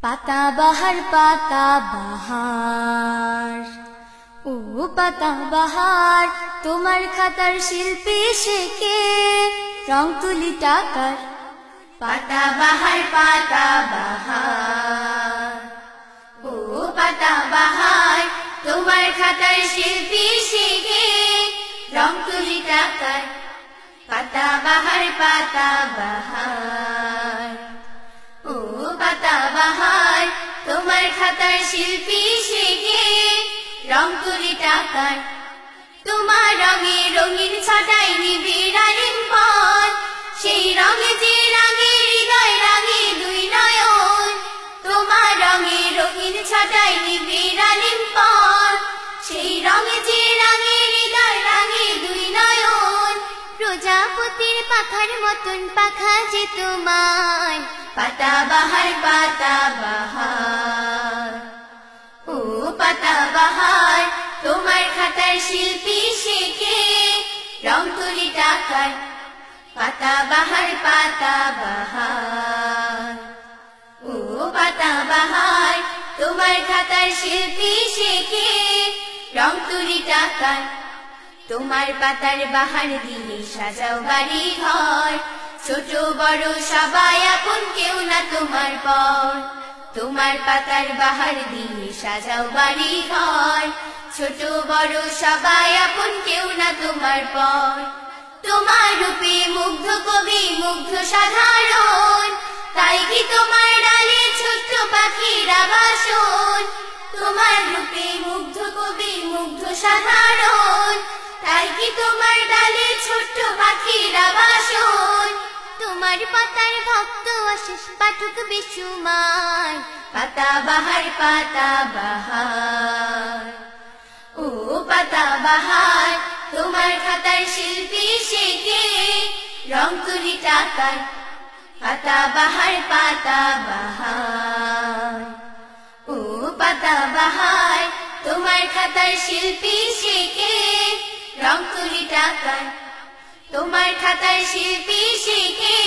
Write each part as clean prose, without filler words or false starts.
পাতাবাহার পাতাবাহার, ও পাতাবাহার তোমার খাতার শিল্পী শেখে রং তুলি টাকার। পাতাবাহার পাতাবাহার, ও পাতাবাহার তোমার খাতার শিল্পী শেখে রং তুলি টাকার। পাতাবাহার পাতাবাহার, ও পাতাবাহার তোমার খাতার শিল্পী শেখে রং তুলি টাকার। তোমার রঙে রঙিন ছটাই নিবিড় আলিঙ্গন, সেই রঙে যে রাঙে হৃদয় রাঙে দুই নয়ন। তোমার রঙে রঙিন ছটাই নিবিড় আলিঙ্গন, সেই রঙে যে রাঙে হৃদয় রাঙে দুই নয়ন। প্রজাপতির পাখার মতন পাখা যে তোমার। পাতাবাহার পাতাবাহার, ও পাতাবাহার তোমার খাতার শিল্পী শেখে রং তুলি টাকার। পাতাবাহার পাতাবাহার, ও পাতাবাহার তোমার খাতার শিল্পী শেখে রং তুলি টাকার। তোমার পাতার বাহার দিয়ে সাজাও বাড়ি ঘর, ছোট বড় সবাই আপন কেউ না তোমার পর। তোমার পাতার বাহার দিয়ে সাজাও বাড়ি ঘর, ছোট বড় সবাই আপন কেউ না তোমার পর। তোমার রূপে মুগ্ধ কবি মুগ্ধ সাধারণ, তাই কি তোমার ডালে ছোট্ট পাখির আবাসন। তোমার রূপে মুগ্ধ কবি মুগ্ধ সাধারণ, তাই কি তোমার ডালে ছোট্ট পাখির আবাসন। তোমার পাতার ভক্ত অশেষ পাঠক বেসুমার। পাতাবাহার পাতাবাহার, ও পাতাবাহার তোমার খাতার শিল্পী শেখে রং তুলি টাকার। পাতাবাহার পাতাবাহার, ও পাতাবাহার তোমার খাতার শিল্পী শেখে রং তুলি টাকার। তোমার খাতার শিল্পী শেখে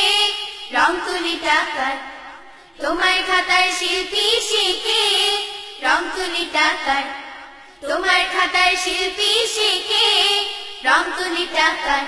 রং তুলি টাকার। তোমার খাতার শিল্পী শেখে রং তুলি টাকার। তোমার খাতার শিল্পী শেখে রং তুলি টাকার।